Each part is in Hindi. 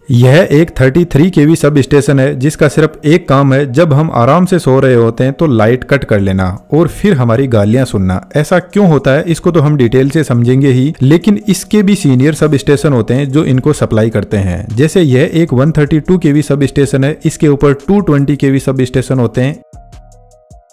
यह एक 33 केवी सब स्टेशन है जिसका सिर्फ एक काम है, जब हम आराम से सो रहे होते हैं तो लाइट कट कर लेना और फिर हमारी गालियां सुनना। ऐसा क्यों होता है इसको तो हम डिटेल से समझेंगे ही, लेकिन इसके भी सीनियर सब स्टेशन होते हैं जो इनको सप्लाई करते हैं। जैसे यह एक 132 केवी सब स्टेशन है, इसके ऊपर 220 केवी सब स्टेशन होते हैं,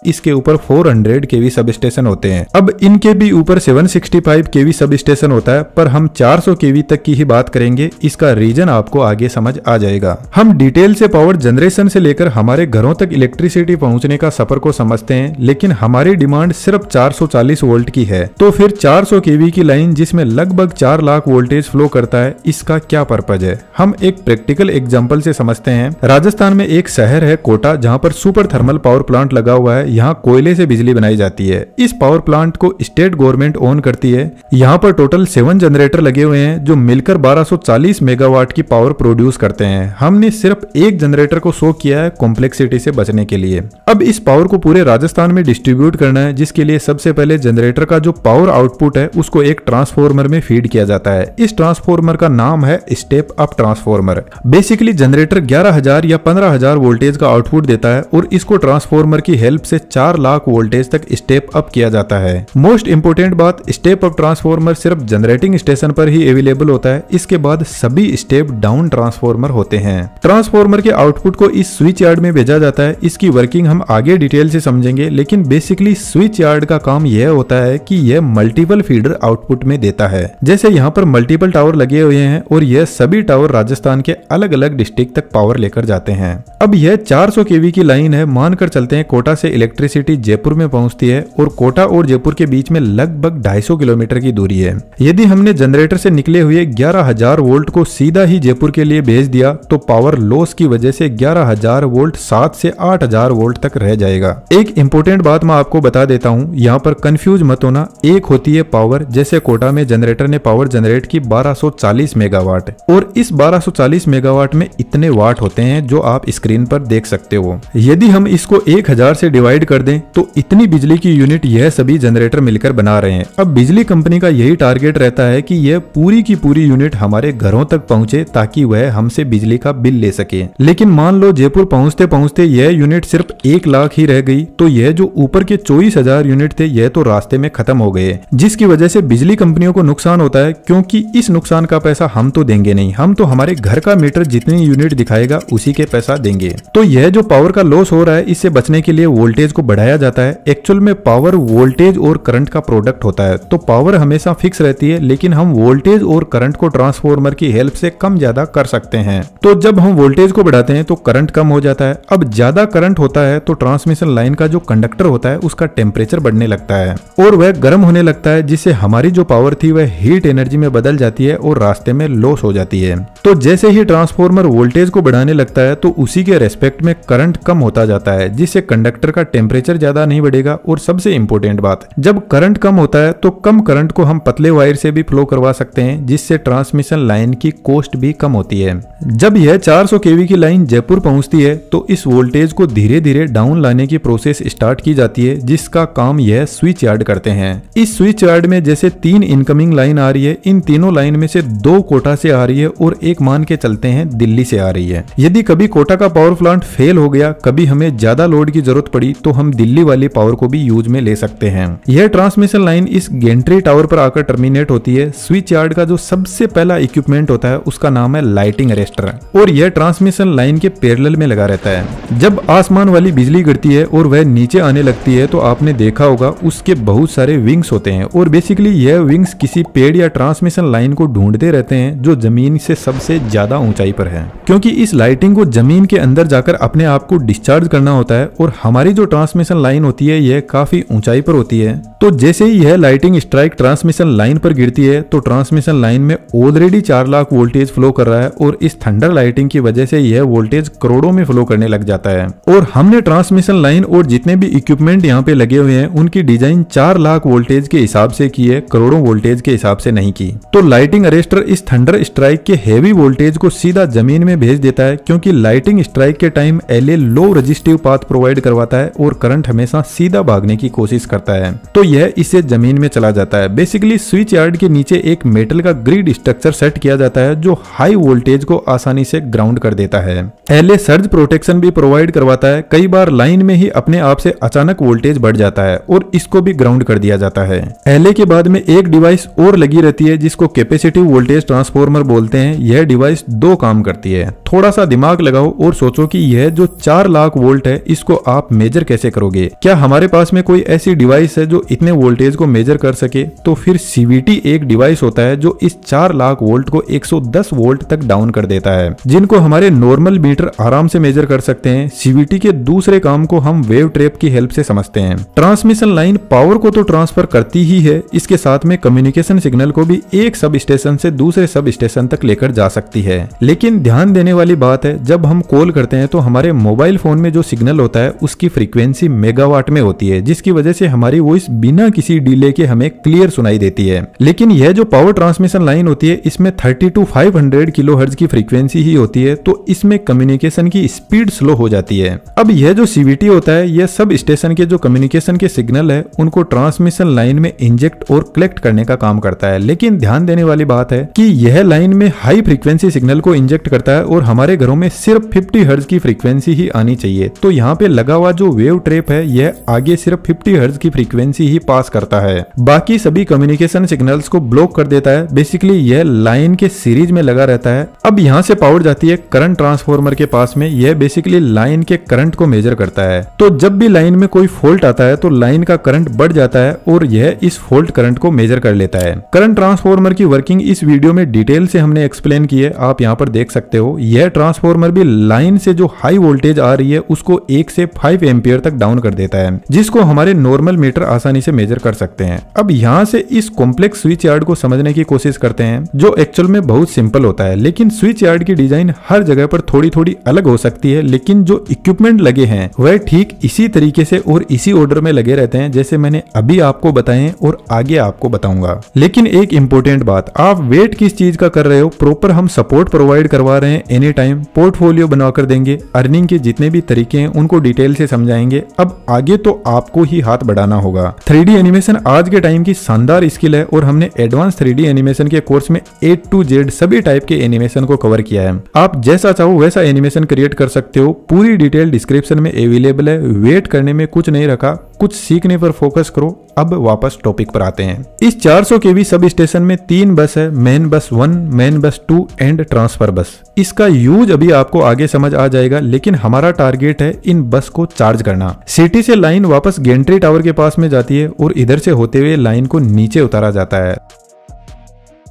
इसके ऊपर 400 केवी सब स्टेशन होते हैं। अब इनके भी ऊपर 765 केवी सब स्टेशन होता है, पर हम 400 केवी तक की ही बात करेंगे। इसका रीजन आपको आगे समझ आ जाएगा। हम डिटेल से पावर जनरेशन से लेकर हमारे घरों तक इलेक्ट्रिसिटी पहुंचने का सफर को समझते हैं, लेकिन हमारी डिमांड सिर्फ 440 वोल्ट की है। तो फिर 400 केवी की लाइन जिसमें लगभग 4 लाख वोल्टेज फ्लो करता है, इसका क्या पर्पज है? हम एक प्रैक्टिकल एग्जाम्पल से समझते हैं। राजस्थान में एक शहर है कोटा, जहाँ पर सुपर थर्मल पावर प्लांट लगा हुआ है। यहाँ कोयले से बिजली बनाई जाती है। इस पावर प्लांट को स्टेट गवर्नमेंट ओन करती है। यहाँ पर टोटल 7 जनरेटर लगे हुए हैं जो मिलकर 1240 मेगावाट की पावर प्रोड्यूस करते हैं। हमने सिर्फ एक जनरेटर को शो किया है कॉम्प्लेक्सिटी से बचने के लिए। अब इस पावर को पूरे राजस्थान में डिस्ट्रीब्यूट करना है, जिसके लिए सबसे पहले जनरेटर का जो पावर आउटपुट है उसको एक ट्रांसफॉर्मर में फीड किया जाता है। इस ट्रांसफॉर्मर का नाम है step up transformer. Basically generator 11,000 या 15,000 वोल्टेज का आउटपुट देता है और इसको ट्रांसफॉर्मर की हेल्प से 4 लाख वोल्टेज तक स्टेप अप किया जाता है। मोस्ट इंपोर्टेंट बात, स्टेप अप ट्रांसफॉर्मर सिर्फ जनरेटिंग स्टेशन पर ही अवेलेबल होता है। इसके बाद सभी स्टेप डाउन ट्रांसफॉर्मर होते हैं। ट्रांसफॉर्मर के आउटपुट को इस स्विच यार्ड में भेजा जाता है। इसकी वर्किंग हम आगे डिटेल से समझेंगे, लेकिन बेसिकली स्विच यार्ड का काम यह होता है कि यह मल्टीपल फीडर आउटपुट में देता है। जैसे यहाँ पर मल्टीपल टावर लगे हुए हैं और यह सभी टावर राजस्थान के अलग अलग डिस्ट्रिक्ट तक पावर लेकर जाते हैं। अब यह 400 केवी की लाइन है। मानकर चलते हैं कोटा से इलेक्ट्रिसिटी जयपुर में पहुंचती है और कोटा और जयपुर के बीच में लगभग 250 किलोमीटर की दूरी है। यदि हमने जनरेटर से निकले हुए 11,000 वोल्ट को सीधा ही जयपुर के लिए भेज दिया तो पावर लॉस की वजह से 11,000 वोल्ट 7 से 8,000 वोल्ट तक रह जाएगा। एक इंपॉर्टेंट बात मैं आपको बता देता हूं, यहाँ पर कंफ्यूज मत होना। एक होती है पावर, जैसे कोटा में जनरेटर ने पावर जनरेट की 1240 मेगावाट और इस 1240 मेगावाट में इतने वाट होते हैं जो आप स्क्रीन पर देख सकते हो। यदि हम इसको 1000 से डिवाइड कर दें तो इतनी बिजली की यूनिट यह सभी जनरेटर मिलकर बना रहे हैं। अब बिजली कंपनी का यही टारगेट रहता है कि यह पूरी की पूरी यूनिट हमारे घरों तक पहुंचे ताकि वह हमसे बिजली का बिल ले सके। लेकिन मान लो जयपुर पहुंचते पहुंचते यह यूनिट सिर्फ 1 लाख ही रह गई, तो यह जो ऊपर के 24,000 यूनिट थे यह तो रास्ते में खत्म हो गए, जिसकी वजह से बिजली कंपनियों को नुकसान होता है। क्योंकि इस नुकसान का पैसा हम तो देंगे नहीं, हम तो हमारे घर का मीटर जितनी यूनिट दिखाएगा उसी के पैसा देंगे। तो यह जो पावर का लॉस हो रहा है, इससे बचने के लिए वोल्टेज को बढ़ाया जाता है। एक्चुअल में पावर वोल्टेज और करंट का प्रोडक्ट होता है, तो पावर हमेशा फिक्स रहती है, लेकिन हम वोल्टेज और करंट को ट्रांसफॉर्मर की हेल्प से कम ज्यादा कर सकते हैं। तो जब हम वोल्टेज को बढ़ाते हैं तो करंट कम हो जाता है। अब ज्यादा करंट होता है तो ट्रांसमिशन लाइन का जो कंडक्टर होता है उसका टेम्परेचर बढ़ने लगता है और वह गर्म होने लगता है, जिससे हमारी जो पावर थी वह हीट एनर्जी में बदल जाती है और रास्ते में लॉस हो जाती है। तो जैसे ही ट्रांसफॉर्मर वोल्टेज को बढ़ाने लगता है तो उसी के रेस्पेक्ट में करंट कम होता जाता है, जिससे कंडक्टर का टेम्परेचर ज्यादा नहीं बढ़ेगा। और सबसे इंपॉर्टेंट बात, जब करंट कम होता है तो कम करंट को हम पतले वायर से भी फ्लो करवा सकते हैं, जिससे ट्रांसमिशन लाइन की कॉस्ट भी कम होती है। जब यह 400 केवी की लाइन जयपुर पहुंचती है तो इस वोल्टेज को धीरे धीरे डाउन लाने की प्रोसेस स्टार्ट की जाती है, जिसका काम यह स्विच यार्ड करते हैं। इस स्विच यार्ड में जैसे 3 इनकमिंग लाइन आ रही है, इन तीनों लाइन में से 2 कोटा से आ रही है और एक मान के चलते हैं दिल्ली से आ रही है। यदि कभी कोटा का पावर प्लांट फेल हो गया, कभी हमें ज्यादा लोड की जरूरत पड़ी, तो हम दिल्ली वाली पावर को भी यूज में ले सकते हैं। यह ट्रांसमिशन लाइन इस गेंट्री टावर पर आकर टर्मिनेट होती है। स्विच यार्ड का जो सबसे पहला इक्विपमेंट होता है उसका नाम है लाइटिंग अरेस्टर और यह ट्रांसमिशन लाइन के पैरेलल में लगा रहता है। जब आसमान वाली बिजली गिरती है और वह नीचे आने लगती है तो आपने देखा होगा उसके बहुत सारे विंग्स होते हैं और बेसिकली यह विंग्स किसी पेड़ या ट्रांसमिशन लाइन को ढूंढते रहते हैं जो जमीन से सबसे ज्यादा ऊंचाई पर है, क्योंकि इस लाइटिंग को जमीन के अंदर जाकर अपने आप को डिस्चार्ज करना होता है और हमारी जो ट्रांसमिशन लाइन होती है यह काफी ऊंचाई पर होती है। तो जैसे ही यह लाइटिंग स्ट्राइक ट्रांसमिशन लाइन पर गिरती है तो ट्रांसमिशन लाइन में ऑलरेडी 4 लाख वोल्टेज फ्लो कर रहा है और इस थंडर लाइटिंग की वजह से यह वोल्टेज करोड़ों में फ्लो करने लग जाता है। और हमने ट्रांसमिशन लाइन और जितने भी इक्विपमेंट यहाँ पे लगे हुए हैं उनकी डिजाइन 4 लाख वोल्टेज के हिसाब से की है, करोड़ों वोल्टेज के हिसाब से नहीं की। तो लाइटिंग अरेस्टर इस थंडर स्ट्राइक के हेवी वोल्टेज को सीधा जमीन में भेज देता है, क्योंकि लाइटिंग स्ट्राइक के टाइम एलए लो रजिस्टिव पाथ प्रोवाइड करवाता है और करंट हमेशा सीधा भागने की कोशिश करता है, तो यह इससे जमीन में चला जाता है। बेसिकली स्विच यार्ड के नीचे एक मेटल का ग्रिड स्ट्रक्चर सेट किया जाता है जो हाई वोल्टेज को आसानी से ग्राउंड कर देता है। एलए सर्ज प्रोटेक्शन भी प्रोवाइड करवाता है। कई बार लाइन में ही अपने आप से अचानक वोल्टेज बढ़ जाता है और इसको भी ग्राउंड कर दिया जाता है। एलए के बाद में एक डिवाइस और लगी रहती है जिसको कैपेसिटिव वोल्टेज ट्रांसफॉर्मर बोलते हैं। यह डिवाइस दो काम करती है। थोड़ा सा दिमाग लगाओ और सोचो कि यह जो 4 लाख वोल्ट है इसको आप मेजर कैसे करोगे? क्या हमारे पास में कोई ऐसी डिवाइस है जो इतने वोल्टेज को मेजर कर सके? तो फिर सीवीटी एक डिवाइस होता है जो इस 4 लाख वोल्ट को 110 वोल्ट तक डाउन कर देता है, जिनको हमारे नॉर्मल मीटर आराम से मेजर कर सकते हैं। सीवीटी के दूसरे काम को हम वेव ट्रैप की हेल्प से समझते हैं। ट्रांसमिशन लाइन पावर को तो ट्रांसफर करती ही है, इसके साथ में कम्युनिकेशन सिग्नल को भी एक सब स्टेशन से दूसरे सब स्टेशन तक लेकर जा सकती है। लेकिन ध्यान देने वाली बात है, जब हम कॉल करते हैं तो हमारे मोबाइल फोन में जो सिग्नल होता है उसकी फ्रीक्वेंसी मेगावाट में होती है, जिसकी वजह से हमारी वॉइस बिना किसी डिले के हमें क्लियर सुनाई देती है। लेकिन यह जो पावर ट्रांसमिशन लाइन होती है इसमें 30 to 500 किलोहर्ट्ज की फ्रीक्वेंसी ही होती है, तो इसमें कम्युनिकेशन की स्पीड स्लो हो जाती है। अब यह जो सीवीटी होता है यह सब स्टेशन के जो कम्युनिकेशन के सिग्नल है उनको ट्रांसमिशन लाइन में इंजेक्ट और कलेक्ट करने का काम करता है। लेकिन ध्यान देने वाली बात है कि यह लाइन में हाई फ्रीक्वेंसी सिग्नल को इंजेक्ट करता है और हमारे घरों में सिर्फ 50 हर्ट्ज की फ्रीक्वेंसी ही आनी चाहिए। तो यहाँ पे लगा हुआ जो वेव ट्रैप है यह आगे सिर्फ 50 हर्ट्ज की फ्रीक्वेंसी ही पास करता है, बाकी सभी कम्युनिकेशन सिग्नल्स को ब्लॉक कर देता है। बेसिकली यह लाइन के सीरीज में लगा रहता है। अब यहाँ से पावर जाती है करंट ट्रांसफॉर्मर के पास में। यह बेसिकली लाइन के करंट को मेजर करता है। तो जब भी लाइन में कोई फॉल्ट आता है तो लाइन का करंट बढ़ जाता है और यह इस फॉल्ट करंट को मेजर कर लेता है। करंट ट्रांसफॉर्मर की वर्किंग इस वीडियो में डिटेल से हमने एक्सप्लेन की है, आप यहाँ पर देख सकते हो। यह ट्रांसफॉर्मर भी लाइन से जो हाई वोल्टेज आ रही है उसको 1 से 5 एम्पियर तक डाउन कर देता है, जिसको हमारे नॉर्मल मीटर आसानी से मेजर कर सकते हैं। अब यहाँ से इस कॉम्प्लेक्स स्विच यार्ड को समझने की कोशिश करते हैं, जो एक्चुअल में बहुत सिंपल होता है। लेकिन स्विच यार्ड की डिजाइन हर जगह पर थोड़ी थोड़ी अलग हो सकती है, लेकिन जो इक्विपमेंट लगे हैं वह ठीक इसी तरीके से और इसी ऑर्डर में लगे रहते हैं जैसे मैंने अभी आपको बताए और आगे आपको बताऊंगा। लेकिन एक इंपॉर्टेंट बात, आप वेट किस चीज का कर रहे हो? प्रॉपर हम सपोर्ट प्रोवाइड करवा रहे हैं एनी टाइम, पोर्टफोलियो बनाकर देंगे, अर्निंग के जितने भी तरीके हैं उनको डिटेल से समझाएंगे। अब आगे तो आपको ही हाथ बढ़ाना होगा। 3D एनिमेशन आज के टाइम की शानदार स्किल है और हमने एडवांस 3D एनिमेशन के कोर्स में A to Z सभी टाइप के एनिमेशन को कवर किया है। आप जैसा चाहो वैसा एनिमेशन क्रिएट कर सकते हो। पूरी डिटेल डिस्क्रिप्शन में अवेलेबल है। वेट करने में कुछ नहीं रखा, कुछ सीखने पर फोकस करो। अब वापस टॉपिक पर आते हैं। इस 400 kV सब स्टेशन में 3 बस है, main bus 1, main bus 2 and transfer बस। इसका यूज अभी आपको आगे समझ आ जाएगा, लेकिन हमारा टारगेट है इन बस को चार्ज करना। सिटी से लाइन वापस गेंट्री टावर के पास में जाती है और इधर से होते हुए लाइन को नीचे उतारा जाता है।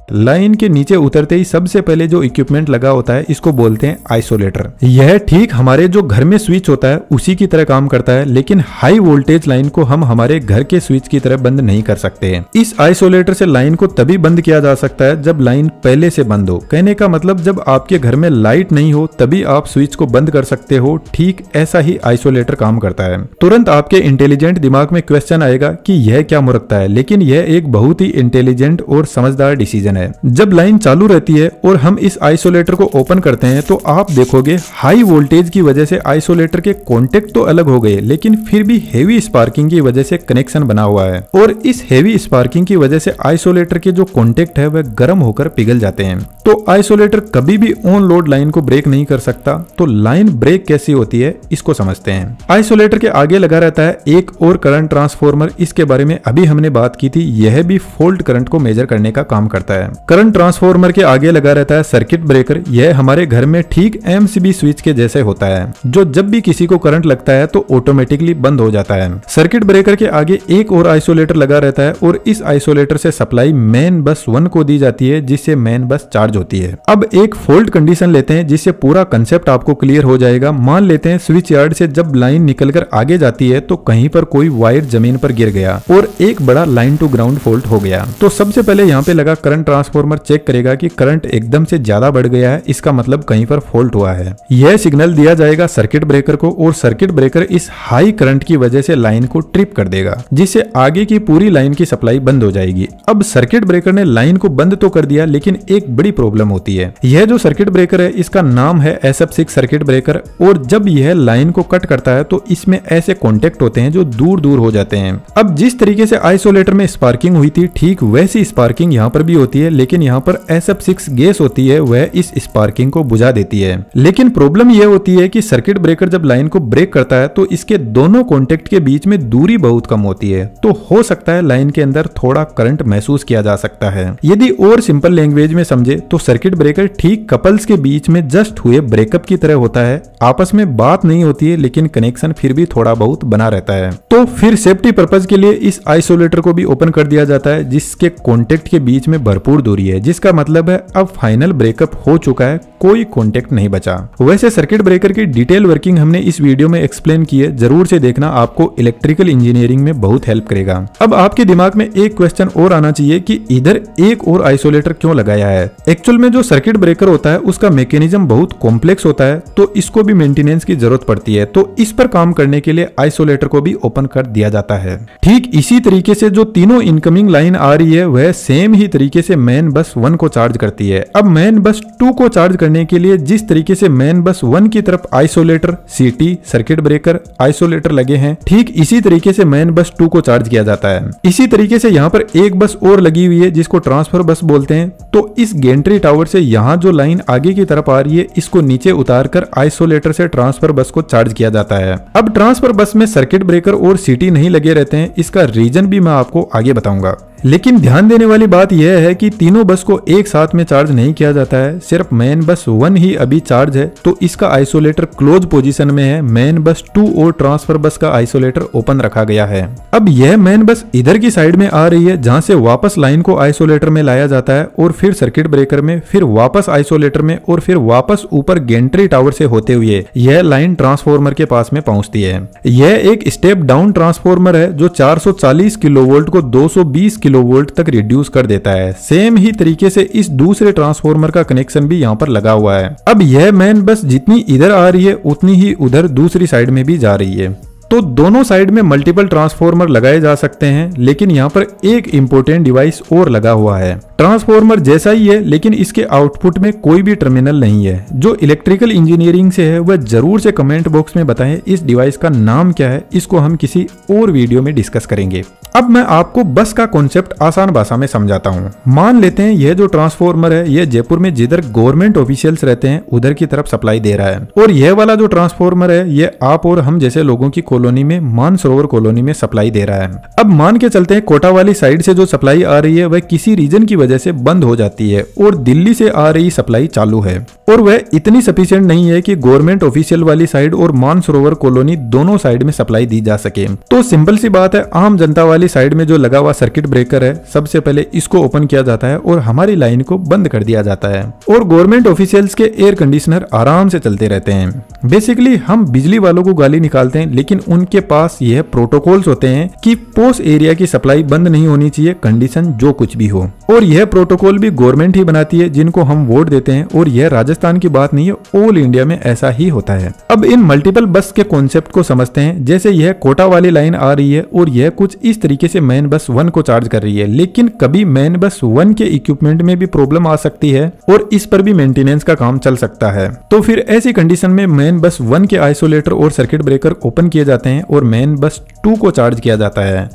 लाइन के नीचे उतरते ही सबसे पहले जो इक्विपमेंट लगा होता है इसको बोलते हैं आइसोलेटर। यह ठीक हमारे जो घर में स्विच होता है उसी की तरह काम करता है, लेकिन हाई वोल्टेज लाइन को हम हमारे घर के स्विच की तरह बंद नहीं कर सकते। इस आइसोलेटर से लाइन को तभी बंद किया जा सकता है जब लाइन पहले से बंद हो। कहने का मतलब जब आपके घर में लाइट नहीं हो तभी आप स्विच को बंद कर सकते हो। ठीक ऐसा ही आइसोलेटर काम करता है। तुरंत आपके इंटेलिजेंट दिमाग में क्वेश्चन आएगा कि यह क्या मुरक्ता है, लेकिन यह एक बहुत ही इंटेलिजेंट और समझदार डिसीजन है। जब लाइन चालू रहती है और हम इस आइसोलेटर को ओपन करते हैं तो आप देखोगे हाई वोल्टेज की वजह से आइसोलेटर के कॉन्टेक्ट तो अलग हो गए, लेकिन फिर भी हेवी स्पार्किंग की वजह से कनेक्शन बना हुआ है और इस हेवी स्पार्किंग की वजह से आइसोलेटर के जो कॉन्टेक्ट है वह गर्म होकर पिघल जाते हैं। तो आइसोलेटर कभी भी ऑन लोड लाइन को ब्रेक नहीं कर सकता। तो लाइन ब्रेक कैसी होती है इसको समझते हैं। आइसोलेटर के आगे लगा रहता है एक और करंट ट्रांसफॉर्मर। इसके बारे में अभी हमने बात की थी। यह भी फॉल्ट करंट को मेजर करने का काम करता है। करंट ट्रांसफॉर्मर के आगे लगा रहता है सर्किट ब्रेकर। यह हमारे घर में ठीक MCB स्विच के जैसे होता है, जो जब भी किसी को करंट लगता है तो ऑटोमेटिकली बंद हो जाता है। सर्किट ब्रेकर के आगे एक और आइसोलेटर लगा रहता है और इस आइसोलेटर से सप्लाई मेन बस 1 को दी जाती है, जिससे मेन बस चार्ज होती है। अब एक फॉल्ट कंडीशन लेते हैं जिससे पूरा कंसेप्ट आपको क्लियर हो जाएगा। मान लेते हैं स्विच यार्ड से जब लाइन निकलकर आगे जाती है तो कहीं पर कोई वायर जमीन पर गिर गया और एक बड़ा लाइन टू ग्राउंड फॉल्ट हो गया। तो सबसे पहले यहाँ पे लगा करंट ट्रांसफार्मर चेक करेगा कि करंट एकदम से ज्यादा बढ़ गया है, इसका मतलब कहीं पर फॉल्ट हुआ है। यह सिग्नल दिया जाएगा सर्किट ब्रेकर को और सर्किट ब्रेकर इस हाई करंट की वजह से लाइन को ट्रिप कर देगा, जिससे आगे की पूरी लाइन की सप्लाई बंद हो जाएगी। अब सर्किट ब्रेकर ने लाइन को बंद तो कर दिया, लेकिन एक बड़ी प्रॉब्लम होती है। यह जो सर्किट ब्रेकर है इसका नाम है SF6 सर्किट ब्रेकर, और जब यह लाइन को कट करता है तो इसमें ऐसे कॉन्टेक्ट होते हैं जो दूर दूर हो जाते हैं। अब जिस तरीके से आइसोलेटर में स्पार्किंग हुई थी, ठीक वैसी स्पार्किंग यहाँ पर भी होती है, लेकिन यहाँ पर SF6 गैस होती है, वह इस स्पार्किंग को बुझा देती है। लेकिन प्रॉब्लम यह होती है कि सर्किट ब्रेकर जब लाइन को ब्रेक करता है तो इसके दोनों कॉन्टेक्ट के बीच में दूरी बहुत कम होती है, तो हो सकता है लाइन के अंदर थोड़ा करंट महसूस किया जा सकता है। यदि और सिंपल लैंग्वेज में समझे तो सर्किट ब्रेकर ठीक कपल्स के बीच में जस्ट हुए ब्रेकअप की तरह होता है। आपस में बात नहीं होती है, लेकिन कनेक्शन फिर भी थोड़ा बहुत बना रहता है। तो फिर सेफ्टी पर्पज के लिए इस आइसोलेटर को भी ओपन कर दिया जाता है, जिसके कॉन्टेक्ट के बीच में भरपूर दूरी है, जिसका मतलब है अब फाइनल ब्रेकअप हो चुका है, कोई कॉन्टेक्ट नहीं बचा। वैसे सर्किट ब्रेकर की डिटेल वर्किंग हमने इस वीडियो में एक्सप्लेन की है, जरूर से देखना, आपको इलेक्ट्रिकल इंजीनियरिंग में बहुत हेल्प करेगा। अब आपके दिमाग में एक क्वेश्चन और आना चाहिए कि इधर एक और आइसोलेटर क्यों लगाया है। एक्चुअल में जो सर्किट ब्रेकर होता है उसका मैकेनिज्म बहुत कॉम्प्लेक्स होता है, तो इसको भी मेंटेनेंस की जरूरत पड़ती है, तो इस पर काम करने के लिए आइसोलेटर को भी ओपन कर दिया जाता है। ठीक इसी तरीके से जो तीनों इनकमिंग लाइन आ रही है वह सेम ही तरीके से मेन बस 1 को चार्ज करती है। अब मेन बस 2 को चार्ज करने के लिए जिस तरीके से मेन बस 1 की तरफ isolator, CT, circuit breaker, isolator लगे हैं, ठीक इसी तरीके से मेन बस 2 को चार्ज किया जाता है। इसी तरीके से यहाँ पर एक बस और लगी हुई है जिसको ट्रांसफर बस बोलते हैं, तो इस गेंट्री टावर से यहाँ जो लाइन आगे की तरफ आ रही है इसको नीचे उतारकर आइसोलेटर से ट्रांसफर बस को चार्ज किया जाता है। अब ट्रांसफर बस में सर्किट ब्रेकर और CT नहीं लगे रहते हैं, इसका रीजन भी मैं आपको आगे बताऊंगा। लेकिन ध्यान देने वाली बात यह है कि तीनों बस को एक साथ में चार्ज नहीं किया जाता है, सिर्फ मेन बस 1 ही अभी चार्ज है, तो इसका आइसोलेटर क्लोज पोजीशन में है। मेन बस 2 और ट्रांसफर बस का आइसोलेटर ओपन रखा गया है। अब यह मेन बस इधर की साइड में आ रही है, जहां से वापस लाइन को आइसोलेटर में लाया जाता है और फिर सर्किट ब्रेकर में, फिर वापस आइसोलेटर में और फिर वापस ऊपर गेंट्री टावर से होते हुए यह लाइन ट्रांसफॉर्मर के पास में पहुंचती है। यह एक स्टेप डाउन ट्रांसफॉर्मर है जो 440 किलोवोल्ट को 220 किलोवोल्ट तक रिड्यूस कर देता है। सेम ही तरीके से इस दूसरे ट्रांसफॉर्मर का कनेक्शन भी यहाँ पर लगा हुआ है। अब यह मेन बस जितनी इधर आ रही है उतनी ही उधर दूसरी साइड में भी जा रही है, तो दोनों साइड में मल्टीपल ट्रांसफॉर्मर लगाए जा सकते हैं। लेकिन यहाँ पर एक इंपॉर्टेंट डिवाइस और लगा हुआ है। ट्रांसफॉर्मर जैसा ही है, लेकिन इसके आउटपुट में कोई भी टर्मिनल नहीं है। जो इलेक्ट्रिकल इंजीनियरिंग से है वह जरूर से कमेंट बॉक्स में बताएं इस डिवाइस का नाम क्या है, इसको हम किसी और वीडियो में डिस्कस करेंगे। अब मैं आपको बस का कॉन्सेप्ट आसान भाषा में समझाता हूँ। मान लेते हैं यह जो ट्रांसफॉर्मर है यह जयपुर में जिधर गवर्नमेंट ऑफिशियल्स रहते हैं उधर की तरफ सप्लाई दे रहा है, और यह वाला जो ट्रांसफॉर्मर है यह आप और हम जैसे लोगों की कॉलोनी में, मानसरोवर कॉलोनी में सप्लाई दे रहा है। अब मान के चलते हैं कोटा वाली साइड से जो सप्लाई आ रही है वह किसी रीजन की वजह से बंद हो जाती है और दिल्ली से आ रही सप्लाई चालू है, और वह इतनी सफिशिएंट नहीं है कि गवर्नमेंट ऑफिशियल वाली साइड और मानसरोवर कॉलोनी दोनों साइड में सप्लाई दी जा सके। तो सिंपल सी बात है, आम जनता वाली साइड में जो लगा हुआ सर्किट ब्रेकर है सबसे पहले इसको ओपन किया जाता है और हमारी लाइन को बंद कर दिया जाता है, और गवर्नमेंट ऑफिशियल्स के एयर कंडीशनर आराम से चलते रहते हैं। बेसिकली हम बिजली वालों को गाली निकालते हैं, लेकिन उनके पास यह प्रोटोकॉल्स होते हैं कि पोस्ट एरिया की सप्लाई बंद नहीं होनी चाहिए, कंडीशन जो कुछ भी हो, और यह प्रोटोकॉल भी गवर्नमेंट ही बनाती है जिनको हम वोट देते हैं, और यह राजस्थान की बात नहीं है, ऑल इंडिया में ऐसा ही होता है। अब इन मल्टीपल बस के कॉन्सेप्ट को समझते हैं। जैसे यह कोटा वाली लाइन आ रही है और यह कुछ इस तरीके से मेन बस 1 को चार्ज कर रही है, लेकिन कभी मेन बस 1 के इक्विपमेंट में भी प्रॉब्लम आ सकती है और इस पर भी मेंटेनेंस का काम चल सकता है। तो फिर ऐसी कंडीशन में मेन बस 1 के आइसोलेटर और सर्किट ब्रेकर ओपन किए जाते हैं और मेन बस 2 को चार्ज किया जाता है।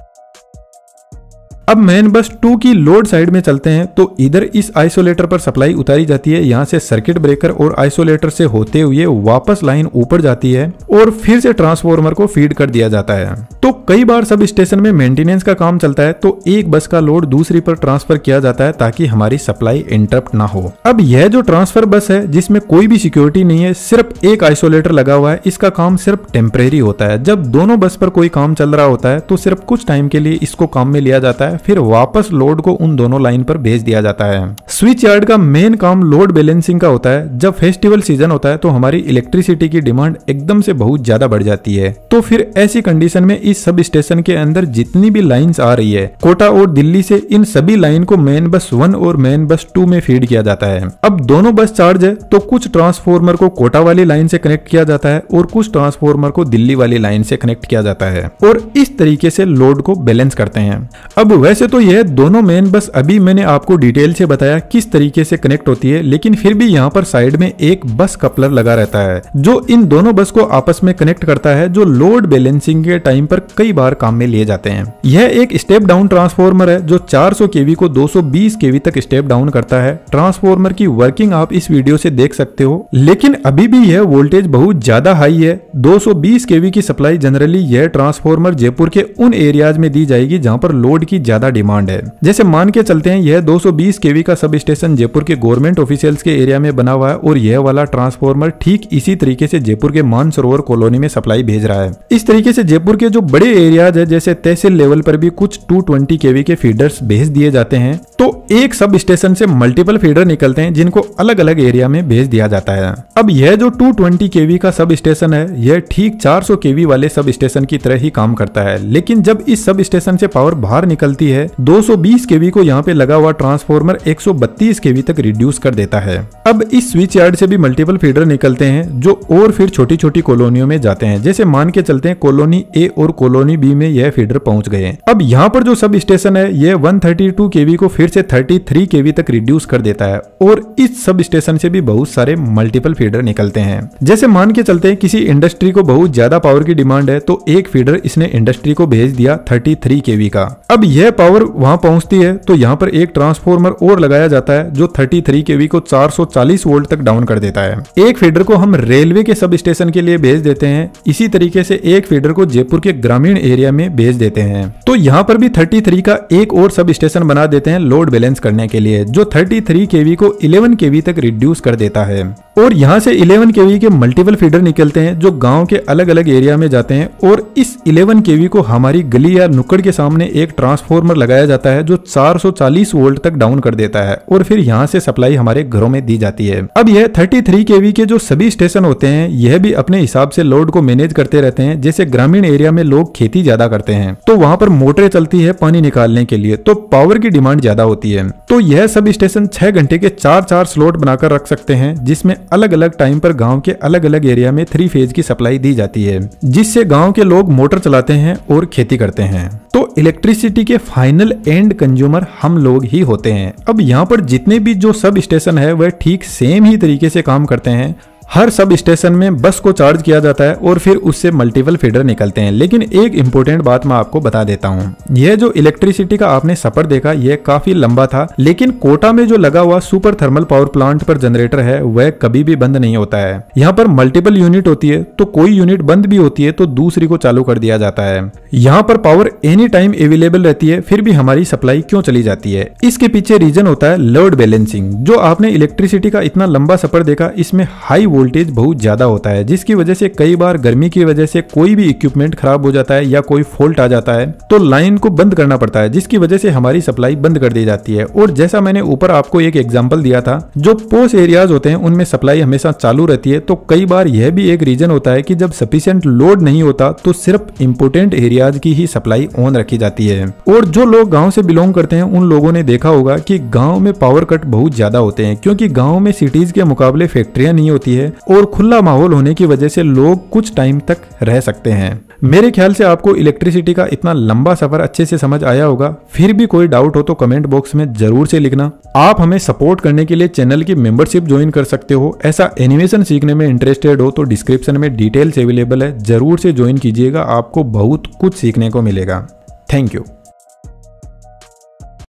अब मेन बस 2 की लोड साइड में चलते हैं, तो इधर इस आइसोलेटर पर सप्लाई उतारी जाती है, यहाँ से सर्किट ब्रेकर और आइसोलेटर से होते हुए वापस लाइन ऊपर जाती है और फिर से ट्रांसफॉर्मर को फीड कर दिया जाता है। तो कई बार सब स्टेशन में मेंटेनेंस का काम चलता है, तो एक बस का लोड दूसरी पर ट्रांसफर किया जाता है ताकि हमारी सप्लाई इंटरप्ट ना हो। अब यह जो ट्रांसफर बस है जिसमें कोई भी सिक्योरिटी नहीं है, सिर्फ एक आइसोलेटर लगा हुआ है, इसका काम सिर्फ टेम्परेरी होता है। जब दोनों बस पर कोई काम चल रहा होता है तो सिर्फ कुछ टाइम के लिए इसको काम में लिया जाता है, फिर वापस लोड को उन दोनों लाइन पर भेज दिया जाता है। स्विच यार्ड का मेन काम लोड बैलेंसिंग का होता है। जब फेस्टिवल सीजन होता है तो हमारी इलेक्ट्रिसिटी की डिमांड एकदम से बहुत ज्यादा बढ़ जाती है, तो फिर ऐसी कंडीशन में इस सब स्टेशन के अंदर जितनी भी लाइंस आ रही है कोटा और दिल्ली से, इन सभी लाइन को मेन बस 1 और मेन बस 2 में फीड किया जाता है। अब दोनों बस चार्ज है तो कुछ ट्रांसफॉर्मर को कोटा वाली लाइन से कनेक्ट किया जाता है और कुछ ट्रांसफॉर्मर को दिल्ली वाली लाइन से कनेक्ट किया जाता है और इस तरीके से लोड को बैलेंस करते हैं। अब वैसे तो यह दोनों मेन बस अभी मैंने आपको डिटेल से बताया किस तरीके से कनेक्ट होती है, लेकिन फिर भी यहाँ पर साइड में एक बस कपलर लगा रहता है जो इन दोनों बस को आपस में कनेक्ट करता है, जो लोड बैलेंसिंग के टाइम पर कई बार काम में लिए जाते हैं। यह एक स्टेप डाउन ट्रांसफॉर्मर है जो 400 केवी को 220 केवी तक स्टेप डाउन करता है। ट्रांसफॉर्मर की वर्किंग आप इस वीडियो से देख सकते हो, लेकिन अभी भी यह वोल्टेज बहुत ज्यादा हाई है। 220 केवी की सप्लाई जनरली यह ट्रांसफॉर्मर जयपुर के उन एरियाज में दी जाएगी जहां पर लोड की ज्यादा डिमांड है। जैसे मान के चलते हैं यह 220 केवी का सब स्टेशन जयपुर के गवर्नमेंट ऑफिशियल्स के एरिया में बना हुआ है और यह वाला ट्रांसफॉर्मर ठीक इसी तरीके से जयपुर के मानसरोवर कॉलोनी में सप्लाई भेज रहा है। इस तरीके से जयपुर के जो बड़े एरियाज है जैसे तहसील लेवल पर भी कुछ 220 केवी के फीडर्स भेज दिए जाते हैं, तो एक सब स्टेशन से मल्टीपल फीडर निकलते हैं जिनको अलग अलग एरिया में भेज दिया जाता है। अब यह जो 220 केवी का सब स्टेशन है यह ठीक 400 केवी वाले सब स्टेशन की तरह ही काम करता है, लेकिन जब इस सब स्टेशन से पावर बाहर निकलती है 220 केवी को यहाँ पे लगा हुआ ट्रांसफॉर्मर 132 केवी तक रिड्यूस कर देता है। अब इस स्विच यार्ड से भी मल्टीपल फीडर निकलते हैं जो और फिर छोटी छोटी कॉलोनियों में जाते हैं। जैसे मान के चलते हैं कॉलोनी ए और कॉलोनी बी में यह फीडर पहुंच गए। अब यहाँ पर जो सब स्टेशन है यह 132 केवी को फिर से 33 केवी तक रिड्यूस कर देता है और इस सब स्टेशन से भी बहुत सारे मल्टीपल फीडर निकलते हैं। जैसे मान के चलते हैं किसी इंडस्ट्री को बहुत ज्यादा पावर की डिमांड है तो एक फीडर इसने इंडस्ट्री को भेज दिया 33 केवी का। अब यह पावर वहां पहुंचती है तो यहाँ पर एक ट्रांसफॉर्मर और लगाया जाता है जो 33 केवी को 440 वोल्ट तक डाउन कर देता है। एक फीडर को हम रेलवे के सब स्टेशन के लिए भेज देते हैं, इसी तरीके से एक फीडर को जयपुर के ग्रामीण एरिया में भेज देते हैं। तो यहाँ पर भी 33 का एक और सब स्टेशन बना देते हैं लोड बैलेंस करने के लिए, जो 33 केवी को 11 केवी तक रिड्यूस कर देता है। और यहाँ से 11 केवी के मल्टीपल फीडर निकलते हैं जो गांव के अलग अलग एरिया में जाते हैं और इस 11 केवी को हमारी गली या नुक्कड़ के सामने एक ट्रांसफॉर्मर लगाया जाता है जो 440 वोल्ट तक डाउन कर देता है और फिर यहाँ से सप्लाई हमारे घरों में दी जाती है। अब यह 33 केवी के जो सभी स्टेशन होते हैं यह भी अपने हिसाब से लोड को मैनेज करते रहते हैं। जैसे ग्रामीण एरिया में लोग खेती ज्यादा करते हैं तो वहां पर मोटरें चलती है पानी निकालने के लिए, तो पावर की डिमांड ज्यादा होती है। तो यह सब स्टेशन 6 घंटे के 4-4 स्लॉट बनाकर रख सकते हैं जिसमें अलग अलग टाइम पर गांव के अलग अलग एरिया में 3 फेज की सप्लाई दी जाती है, जिससे गांव के लोग मोटर चलाते हैं और खेती करते हैं। तो इलेक्ट्रिसिटी के फाइनल एंड कंज्यूमर हम लोग ही होते हैं। अब यहाँ पर जितने भी जो सब स्टेशन है वह ठीक सेम ही तरीके से काम करते हैं। हर सब स्टेशन में बस को चार्ज किया जाता है और फिर उससे मल्टीपल फीडर निकलते हैं। लेकिन एक इंपॉर्टेंट बात मैं आपको बता देता हूँ, यह जो इलेक्ट्रिसिटी का आपने सफर देखा यह काफी लंबा था, लेकिन कोटा में जो लगा हुआ सुपर थर्मल पावर प्लांट पर जनरेटर है वह कभी भी बंद नहीं होता है। यहाँ पर मल्टीपल यूनिट होती है तो कोई यूनिट बंद भी होती है तो दूसरी को चालू कर दिया जाता है। यहाँ पर पावर एनी टाइम अवेलेबल रहती है, फिर भी हमारी सप्लाई क्यों चली जाती है? इसके पीछे रीजन होता है लोड बैलेंसिंग। जो आपने इलेक्ट्रिसिटी का इतना लंबा सफर देखा इसमें हाई वोल्टेज बहुत ज्यादा होता है, जिसकी वजह से कई बार गर्मी की वजह से कोई भी इक्विपमेंट खराब हो जाता है या कोई फॉल्ट आ जाता है तो लाइन को बंद करना पड़ता है, जिसकी वजह से हमारी सप्लाई बंद कर दी जाती है। और जैसा मैंने ऊपर आपको एक एग्जांपल दिया था, जो पोस्ट एरियाज होते हैं उनमें सप्लाई हमेशा चालू रहती है, तो कई बार यह भी एक रीजन होता है कि जब सफिशिएंट लोड नहीं होता तो सिर्फ इंपोर्टेंट एरियाज की ही सप्लाई ऑन रखी जाती है। और जो लोग गाँव से बिलोंग करते हैं उन लोगों ने देखा होगा कि गाँव में पावर कट बहुत ज्यादा होते हैं, क्योंकि गाँव में सिटीज के मुकाबले फैक्ट्रियां नहीं होती है और खुला माहौल होने की वजह से लोग कुछ टाइम तक रह सकते हैं। मेरे ख्याल से आपको इलेक्ट्रिसिटी का इतना लंबा सफर अच्छे से समझ आया होगा। फिर भी कोई डाउट हो तो कमेंट बॉक्स में जरूर से लिखना। आप हमें सपोर्ट करने के लिए चैनल की मेंबरशिप ज्वाइन कर सकते हो। ऐसा एनिमेशन सीखने में इंटरेस्टेड हो तो डिस्क्रिप्शन में डिटेल्स अवेलेबल है, जरूर से ज्वाइन कीजिएगा, आपको बहुत कुछ सीखने को मिलेगा। Thank you.